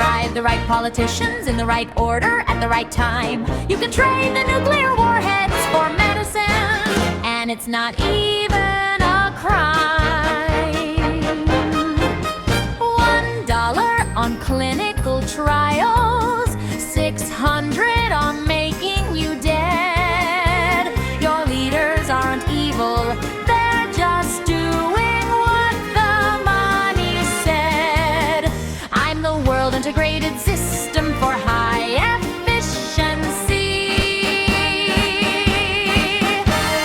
bribe the right politicians in the right order at the right time. You can trade the nuclear warheads for medicine, and it's not even a crime. $1 on clinical trials, $600 on making you dead. Your leaders aren't evil, they're just doing what the money said. I'm the world integrated system for high efficiency.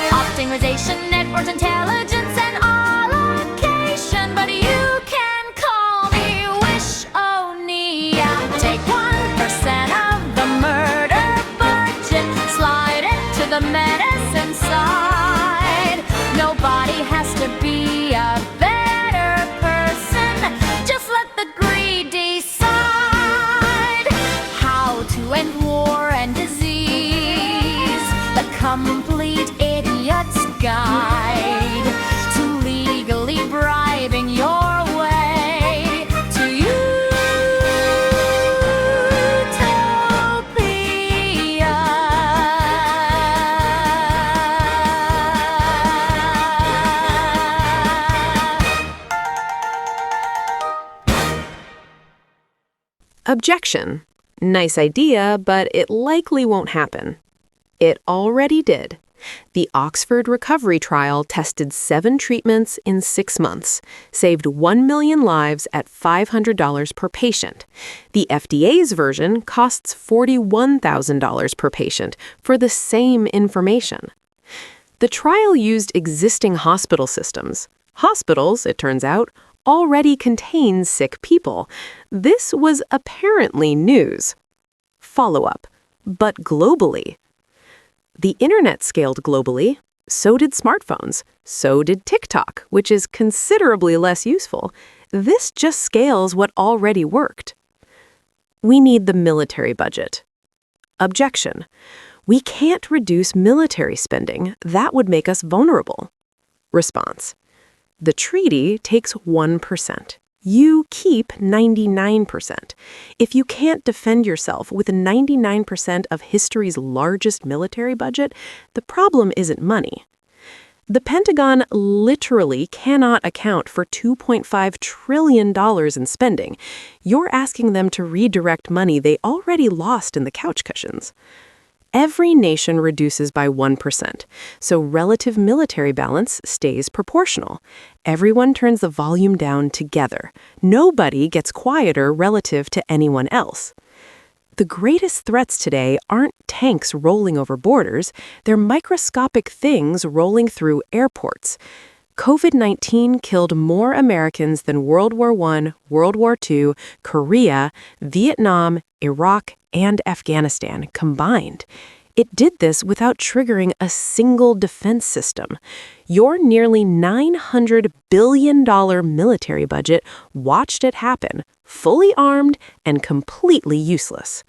Optimization, network intelligence, and allocation. But you can call me Wish-O-Nia. Take 1% of the murder budget, slide it to the medicine side. Nobody has to be a better person. Just let the greed decide how to end war and disease. The complete idiot's guide to legally bribing your way to utopia. Objection. Nice idea, but it likely won't happen. It already did. The Oxford Recovery Trial tested 7 treatments in 6 months, saved 1 million lives at $500 per patient. The FDA's version costs $41,000 per patient for the same information. The trial used existing hospital systems. Hospitals, it turns out, already contain sick people. This was apparently news. Follow-up. But globally. The internet scaled globally. So did smartphones. So did TikTok, which is considerably less useful. This just scales what already worked. We need the military budget. Objection. We can't reduce military spending. That would make us vulnerable. Response. The treaty takes 1%. You keep 99%. If you can't defend yourself with 99% of history's largest military budget, the problem isn't money. The Pentagon literally cannot account for $2.5 trillion in spending. You're asking them to redirect money they already lost in the couch cushions. Every nation reduces by 1%, so relative military balance stays proportional. Everyone turns the volume down together. Nobody gets quieter relative to anyone else. The greatest threats today aren't tanks rolling over borders, they're microscopic things rolling through airports. COVID-19 killed more Americans than World War I, World War II, Korea, Vietnam, Iraq, and Afghanistan combined. It did this without triggering a single defense system. Your nearly $900 billion military budget watched it happen, fully armed and completely useless.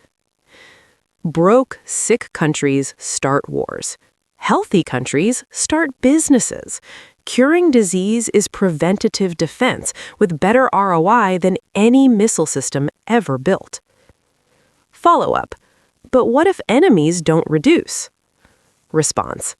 Broke, sick countries start wars. Healthy countries start businesses. Curing disease is preventative defense with better ROI than any missile system ever built. Follow-up. But what if enemies don't reduce? Response.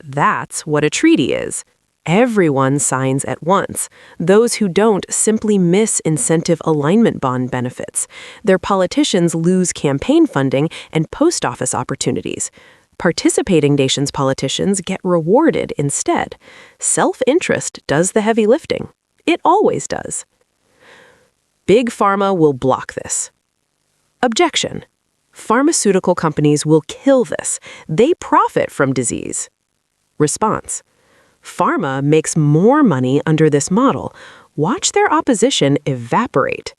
That's what a treaty is. Everyone signs at once. Those who don't simply miss incentive alignment bond benefits. Their politicians lose campaign funding and post office opportunities. Participating nations' politicians get rewarded instead. Self-interest does the heavy lifting. It always does. Big Pharma will block this. Objection. Pharmaceutical companies will kill this. They profit from disease. Response. Pharma makes more money under this model. Watch their opposition evaporate.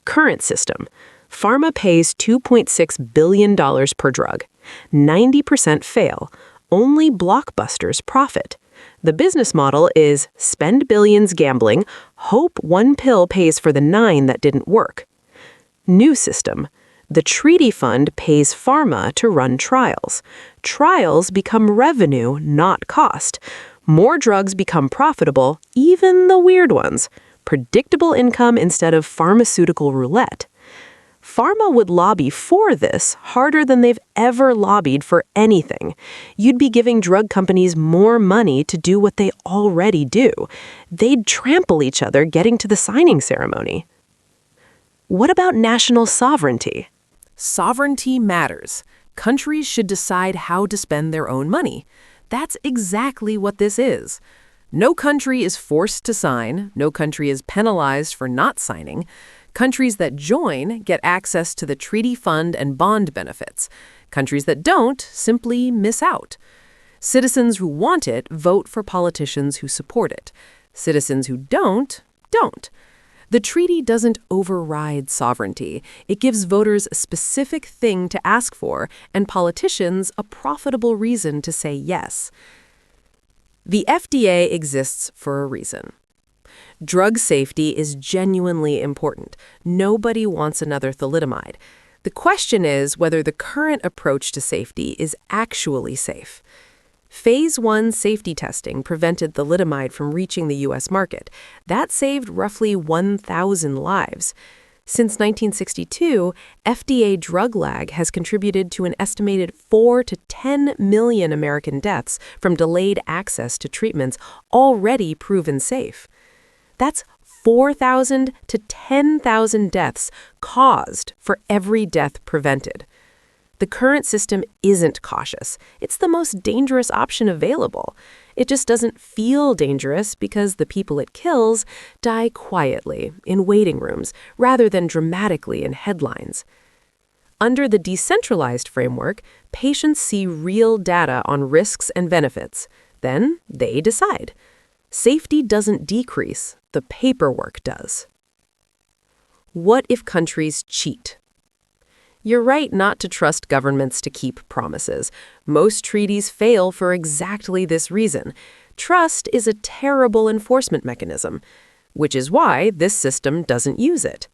Current system. Pharma pays $2.6 billion per drug. 90% fail. Only blockbusters profit. The business model is spend billions gambling, hope one pill pays for the 9 that didn't work. New system. The treaty fund pays pharma to run trials. Trials become revenue, not cost. More drugs become profitable, even the weird ones. Predictable income instead of pharmaceutical roulette. Pharma would lobby for this harder than they've ever lobbied for anything. You'd be giving drug companies more money to do what they already do. They'd trample each other getting to the signing ceremony. What about national sovereignty? Sovereignty matters. Countries should decide how to spend their own money. That's exactly what this is. No country is forced to sign. No country is penalized for not signing. Countries that join get access to the treaty fund and bond benefits. Countries that don't simply miss out. Citizens who want it vote for politicians who support it. Citizens who don't. The treaty doesn't override sovereignty. It gives voters a specific thing to ask for and politicians a profitable reason to say yes. The FDA exists for a reason. Drug safety is genuinely important. Nobody wants another thalidomide. The question is whether the current approach to safety is actually safe. Phase 1 safety testing prevented thalidomide from reaching the U.S. market. That saved roughly 1,000 lives. Since 1962, FDA drug lag has contributed to an estimated 4 to 10 million American deaths from delayed access to treatments already proven safe. That's 4,000 to 10,000 deaths caused for every death prevented. The current system isn't cautious. It's the most dangerous option available. It just doesn't feel dangerous because the people it kills die quietly in waiting rooms rather than dramatically in headlines. Under the decentralized framework, patients see real data on risks and benefits. Then they decide. Safety doesn't decrease, the paperwork does. What if countries cheat? You're right not to trust governments to keep promises. Most treaties fail for exactly this reason. Trust is a terrible enforcement mechanism, which is why this system doesn't use it.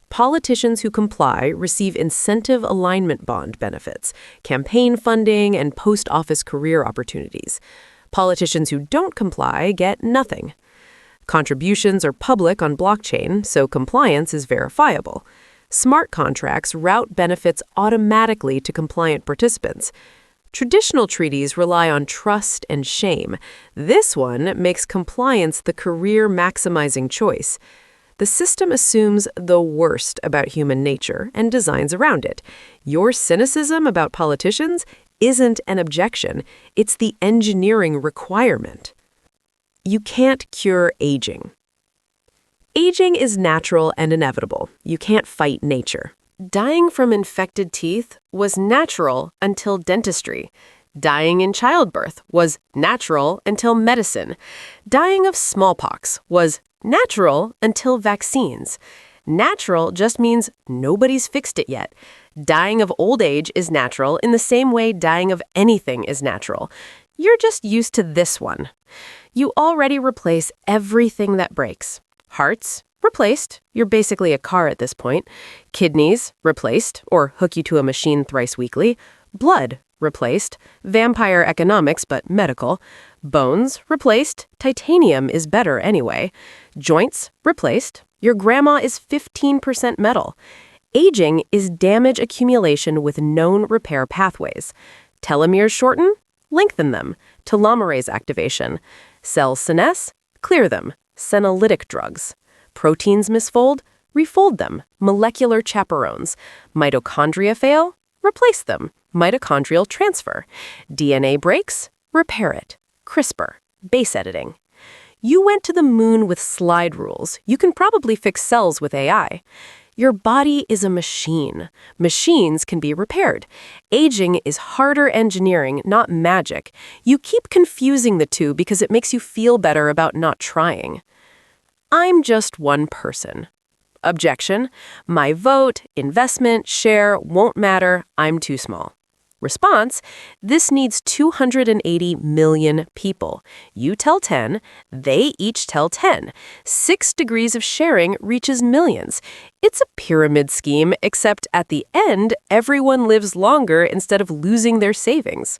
Politicians who comply receive incentive alignment bond benefits, campaign funding, and post-office career opportunities. Politicians who don't comply get nothing. Contributions are public on blockchain, so compliance is verifiable. Smart contracts route benefits automatically to compliant participants. Traditional treaties rely on trust and shame. This one makes compliance the career-maximizing choice. The system assumes the worst about human nature and designs around it. Your cynicism about politicians isn't an objection. It's the engineering requirement. You can't cure aging. Aging is natural and inevitable. You can't fight nature. Dying from infected teeth was natural until dentistry. Dying in childbirth was natural until medicine. Dying of smallpox was natural until vaccines. Natural just means nobody's fixed it yet. Dying of old age is natural in the same way dying of anything is natural. You're just used to this one. You already replace everything that breaks. Hearts, replaced. You're basically a car at this point. Kidneys, replaced, or hook you to a machine thrice weekly. Blood, replaced. Vampire economics, but medical. Bones, replaced. Titanium is better anyway. Joints, replaced. Your grandma is 15% metal. Aging is damage accumulation with known repair pathways. Telomeres shorten, lengthen them. Telomerase activation. Cells senesce, clear them. Senolytic drugs. Proteins misfold, refold them. Molecular chaperones. Mitochondria fail, replace them. Mitochondrial transfer. DNA breaks, repair it. CRISPR, base editing. You went to the moon with slide rules. You can probably fix cells with AI. Your body is a machine. Machines can be repaired. Aging is harder engineering, not magic. You keep confusing the two because it makes you feel better about not trying. I'm just one person. Objection: my vote, investment, share won't matter. I'm too small. Response: this needs 280 million people. You tell 10, they each tell 10. 6 degrees of sharing reaches millions. It's a pyramid scheme, except at the end, everyone lives longer instead of losing their savings.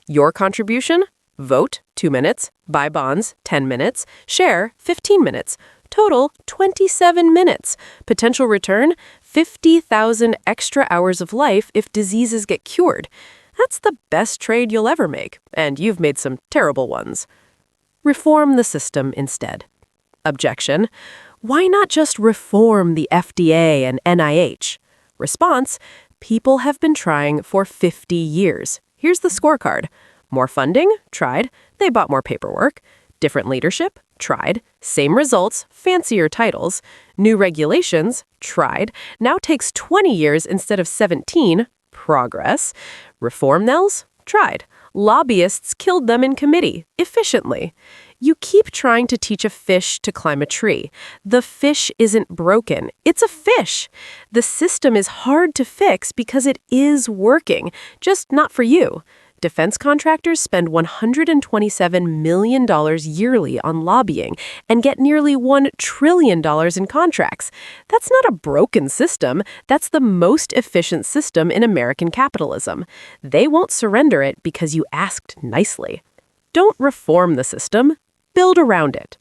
Your contribution? Vote, 2 minutes. Buy bonds, 10 minutes. Share, 15 minutes. Total, 27 minutes. Potential return, 50,000 extra hours of life if diseases get cured. That's the best trade you'll ever make, and you've made some terrible ones. Reform the system instead. Objection. Why not just reform the FDA and NIH? Response. People have been trying for 50 years. Here's the scorecard. More funding? Tried. They bought more paperwork. Different leadership? Tried. Same results, fancier titles. New regulations? Tried. Now takes 20 years instead of 17. Progress. Reform Nels? Tried. Lobbyists killed them in committee, efficiently. You keep trying to teach a fish to climb a tree. The fish isn't broken. It's a fish. The system is hard to fix because it is working, just not for you. Defense contractors spend $127 million yearly on lobbying and get nearly $1 trillion in contracts. That's not a broken system. That's the most efficient system in American capitalism. They won't surrender it because you asked nicely. Don't reform the system. Build around it.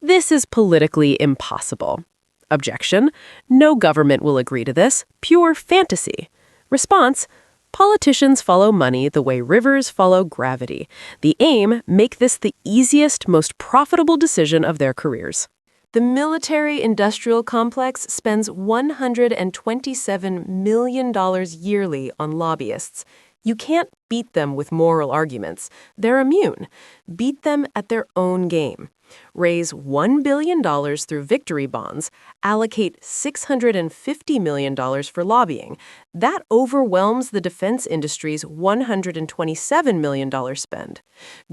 This is politically impossible. Objection. No government will agree to this. Pure fantasy. Response. Politicians follow money the way rivers follow gravity. The aim, make this the easiest, most profitable decision of their careers. The military-industrial complex spends $127 million yearly on lobbyists. You can't beat them with moral arguments. They're immune. Beat them at their own game. Raise $1 billion through victory bonds, allocate $650 million for lobbying. That overwhelms the defense industry's $127 million spend.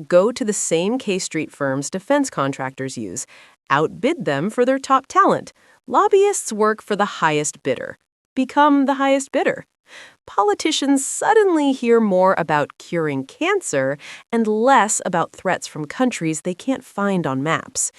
Go to the same K Street firms defense contractors use. Outbid them for their top talent. Lobbyists work for the highest bidder. Become the highest bidder. Politicians suddenly hear more about curing cancer and less about threats from countries they can't find on maps.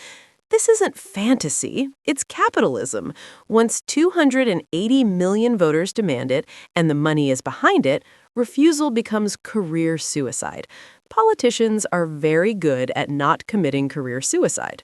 This isn't fantasy, it's capitalism. Once 280 million voters demand it and the money is behind it, refusal becomes career suicide. Politicians are very good at not committing career suicide.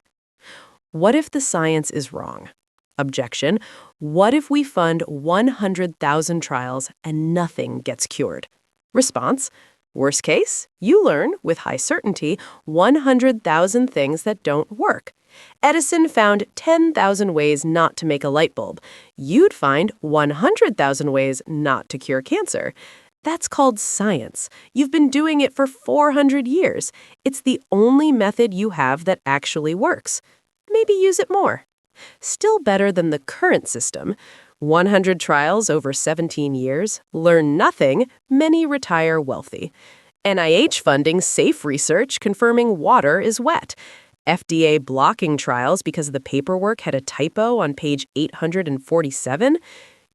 What if the science is wrong? Objection. What if we fund 100,000 trials and nothing gets cured? Response. Worst case, you learn, with high certainty, 100,000 things that don't work. Edison found 10,000 ways not to make a light bulb. You'd find 100,000 ways not to cure cancer. That's called science. You've been doing it for 400 years. It's the only method you have that actually works. Maybe use it more. Still better than the current system. 100 trials over 17 years, learn nothing, many retire wealthy. NIH funding safe research confirming water is wet. FDA blocking trials because the paperwork had a typo on page 847.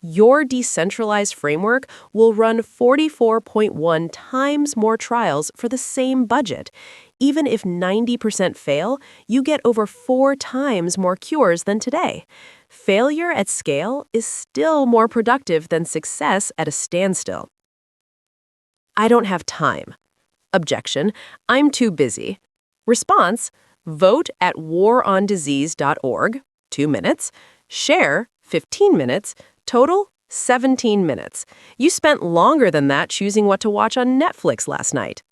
Your decentralized framework will run 44.1 times more trials for the same budget. Even if 90% fail, you get over 4 times more cures than today. Failure at scale is still more productive than success at a standstill. I don't have time. Objection. I'm too busy. Response. Vote at warondisease.org, 2 minutes. Share, 15 minutes. Total, 17 minutes. You spent longer than that choosing what to watch on Netflix last night.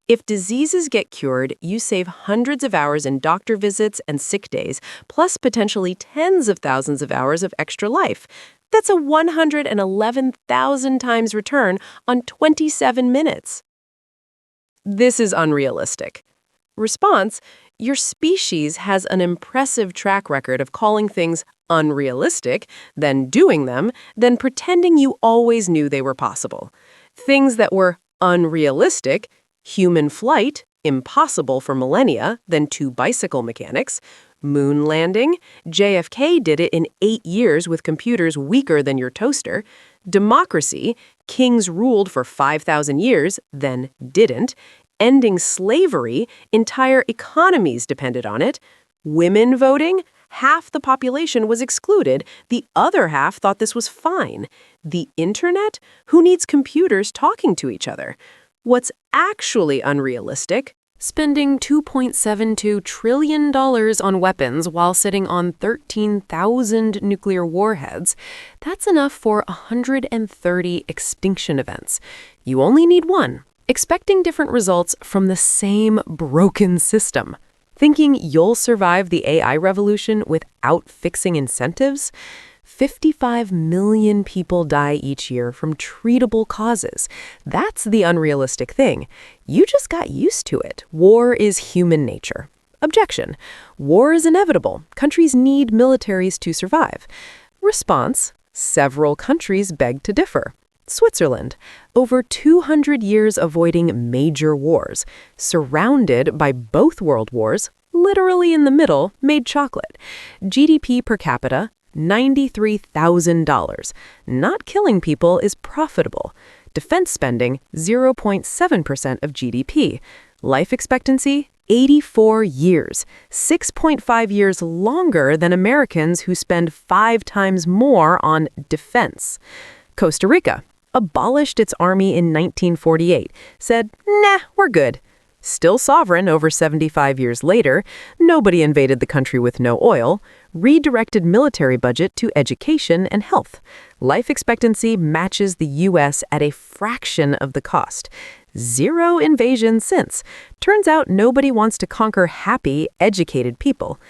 If diseases get cured, you save hundreds of hours in doctor visits and sick days, plus potentially tens of thousands of hours of extra life. That's a 111,000 times return on 27 minutes. This is unrealistic. Response, your species has an impressive track record of calling things unrealistic, then doing them, then pretending you always knew they were possible. Things that were unrealistic, human flight, impossible for millennia, then 2 bicycle mechanics. Moon landing, JFK did it in 8 years with computers weaker than your toaster. Democracy, kings ruled for 5,000 years, then didn't. Ending slavery, entire economies depended on it. Women voting, half the population was excluded, the other half thought this was fine. The internet, who needs computers talking to each other? What's actually unrealistic? Spending $2.72 trillion on weapons while sitting on 13,000 nuclear warheads, that's enough for 130 extinction events. You only need one, expecting different results from the same broken system. Thinking you'll survive the AI revolution without fixing incentives? 55 million people die each year from treatable causes. That's the unrealistic thing. You just got used to it. War is human nature. Objection. War is inevitable. Countries need militaries to survive. Response. Several countries beg to differ. Switzerland, over 200 years avoiding major wars, surrounded by both world wars, literally in the middle, made chocolate. GDP per capita, $93,000. Not killing people is profitable. Defense spending, 0.7% of GDP. Life expectancy, 84 years, 6.5 years longer than Americans who spend 5 times more on defense. Costa Rica abolished its army in 1948, said, "Nah, we're good." Still sovereign over 75 years later, nobody invaded the country with no oil, redirected military budget to education and health. Life expectancy matches the U.S. at a fraction of the cost. 0 invasions since. Turns out nobody wants to conquer happy, educated people.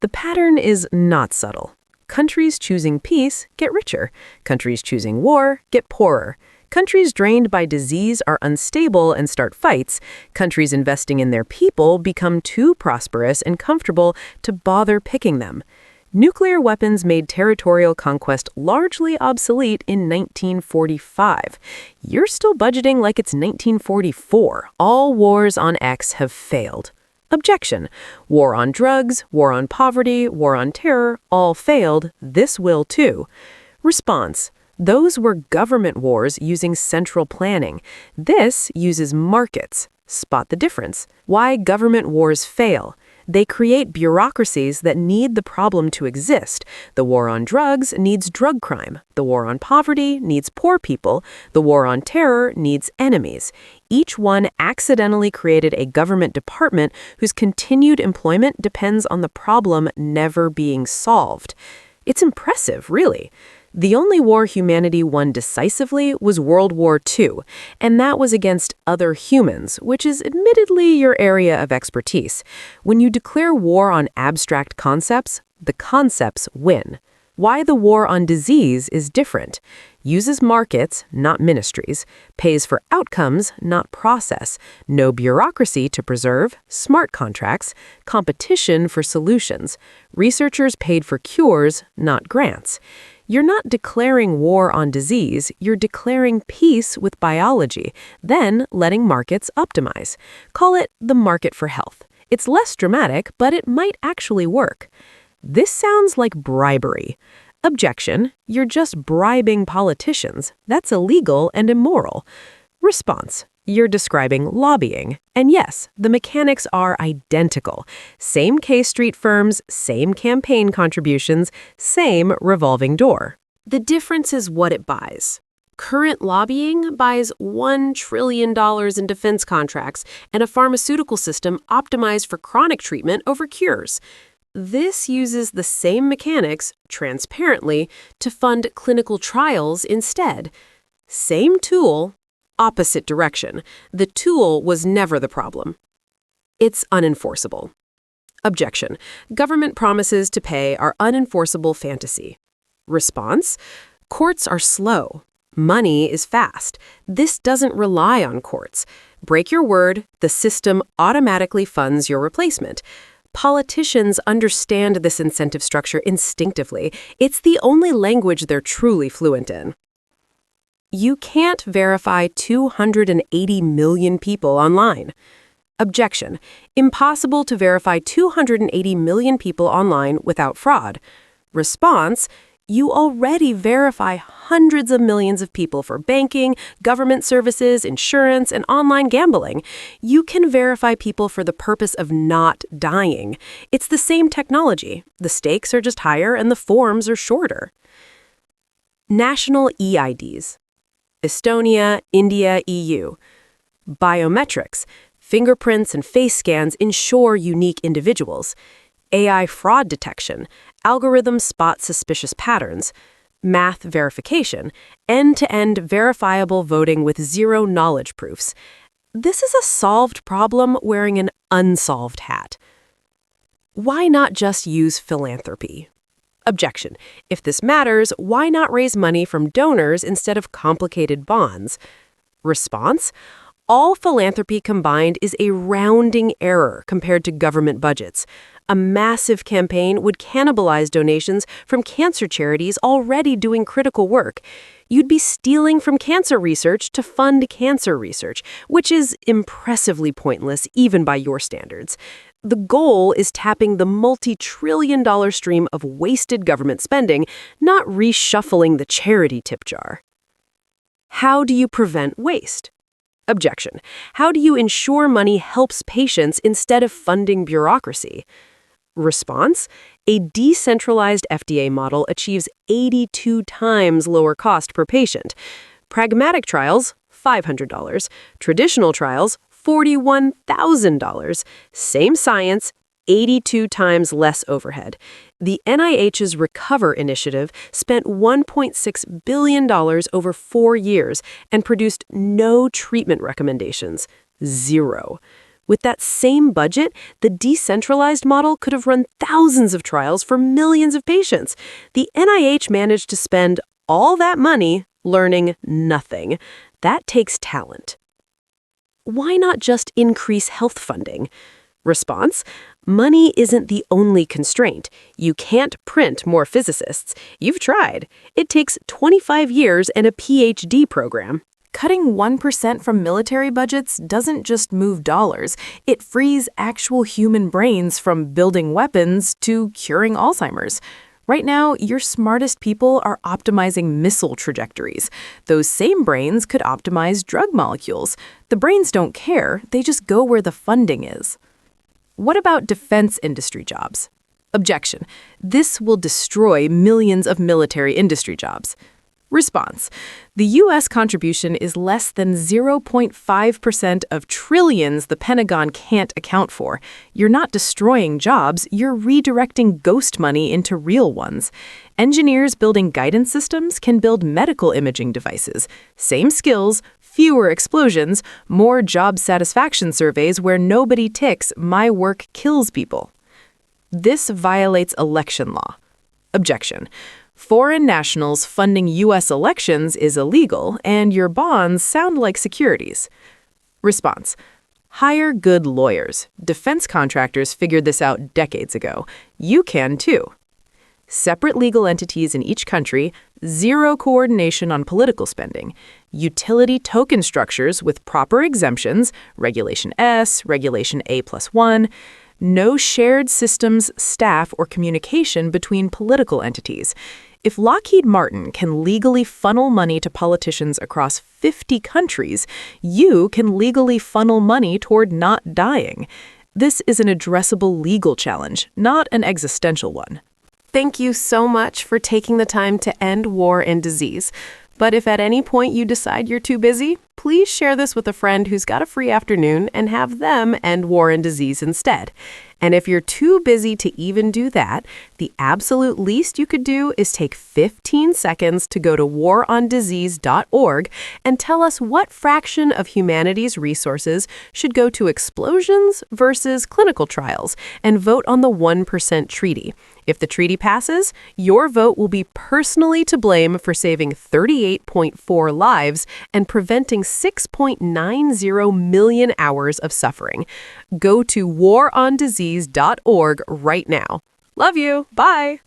The pattern is not subtle. Countries choosing peace get richer. Countries choosing war get poorer. Countries drained by disease are unstable and start fights. Countries investing in their people become too prosperous and comfortable to bother picking them. Nuclear weapons made territorial conquest largely obsolete in 1945. You're still budgeting like it's 1944. All wars on X have failed. Objection. War on drugs, war on poverty, war on terror, all failed. This will too. Response. Those were government wars using central planning. This uses markets. Spot the difference. Why government wars fail. They create bureaucracies that need the problem to exist. The war on drugs needs drug crime. The war on poverty needs poor people. The war on terror needs enemies. Each one accidentally created a government department whose continued employment depends on the problem never being solved. It's impressive, really. The only war humanity won decisively was World War II, and that was against other humans, which is admittedly your area of expertise. When you declare war on abstract concepts, the concepts win. Why the war on disease is different. Uses markets, not ministries. Pays for outcomes, not process. No bureaucracy to preserve. Smart contracts. Competition for solutions. Researchers paid for cures, not grants. You're not declaring war on disease, you're declaring peace with biology, then letting markets optimize. Call it the market for health. It's less dramatic, but it might actually work. This sounds like bribery. Objection, you're just bribing politicians. That's illegal and immoral. Response, you're describing lobbying. And yes, the mechanics are identical. Same K Street firms, same campaign contributions, same revolving door. The difference is what it buys. Current lobbying buys $1 trillion in defense contracts and a pharmaceutical system optimized for chronic treatment over cures. This uses the same mechanics, transparently, to fund clinical trials instead. Same tool, opposite direction. The tool was never the problem. It's unenforceable. Objection. Government promises to pay are unenforceable fantasy. Response. Courts are slow. Money is fast. This doesn't rely on courts. Break your word, the system automatically funds your replacement. Politicians understand this incentive structure instinctively. It's the only language they're truly fluent in. You can't verify 280 million people online. Objection. Impossible to verify 280 million people online without fraud. Response. You already verify hundreds of millions of people for banking, government services, insurance, and online gambling. You can verify people for the purpose of not dying. It's the same technology. The stakes are just higher and the forms are shorter. National EIDs. Estonia, India, EU. Biometrics. Fingerprints and face scans ensure unique individuals. AI fraud detection. Algorithms spot suspicious patterns. Math verification. End-to-end verifiable voting with zero knowledge proofs. This is a solved problem wearing an unsolved hat. Why not just use philanthropy? Objection. If this matters, why not raise money from donors instead of complicated bonds? Response. All philanthropy combined is a rounding error compared to government budgets. A massive campaign would cannibalize donations from cancer charities already doing critical work. You'd be stealing from cancer research to fund cancer research, which is impressively pointless even by your standards. The goal is tapping the multi-trillion-dollar stream of wasted government spending, not reshuffling the charity tip jar. How do you prevent waste? Objection. How do you ensure money helps patients instead of funding bureaucracy? Response. A decentralized FDA model achieves 82 times lower cost per patient. Pragmatic trials, $500. Traditional trials, $41,000. Same science, 82 times less overhead. The NIH's Recover initiative spent $1.6 billion over 4 years and produced no treatment recommendations. Zero. With that same budget, the decentralized model could have run thousands of trials for millions of patients. The NIH managed to spend all that money learning nothing. That takes talent. Why not just increase health funding? Response. Money isn't the only constraint. You can't print more physicists. You've tried. It takes 25 years and a PhD program. Cutting 1% from military budgets doesn't just move dollars. It frees actual human brains from building weapons to curing Alzheimer's. Right now, your smartest people are optimizing missile trajectories. Those same brains could optimize drug molecules. The brains don't care, they just go where the funding is. What about defense industry jobs? Objection. This will destroy millions of military industry jobs. Response. The U.S. contribution is less than 0.5% of trillions the Pentagon can't account for. You're not destroying jobs, you're redirecting ghost money into real ones. Engineers building guidance systems can build medical imaging devices. Same skills, fewer explosions, more job satisfaction surveys where nobody ticks, "My work kills people." This violates election law. Objection. Foreign nationals funding U.S. elections is illegal, and your bonds sound like securities. Response. Hire good lawyers. Defense contractors figured this out decades ago. You can too. Separate legal entities in each country, zero coordination on political spending, utility token structures with proper exemptions, Regulation S, Regulation A+1, no shared systems, staff, or communication between political entities. If Lockheed Martin can legally funnel money to politicians across 50 countries, you can legally funnel money toward not dying. This is an addressable legal challenge, not an existential one. Thank you so much for taking the time to end war and disease. But if at any point you decide you're too busy, please share this with a friend who's got a free afternoon and have them end war and disease instead. And if you're too busy to even do that, the absolute least you could do is take 15 seconds to go to warondisease.org and tell us what fraction of humanity's resources should go to explosions versus clinical trials, and vote on the 1% treaty. If the treaty passes, your vote will be personally to blame for saving 38.4 lives and preventing 6.90 million hours of suffering. Go to warondisease.org right now. Love you. Bye.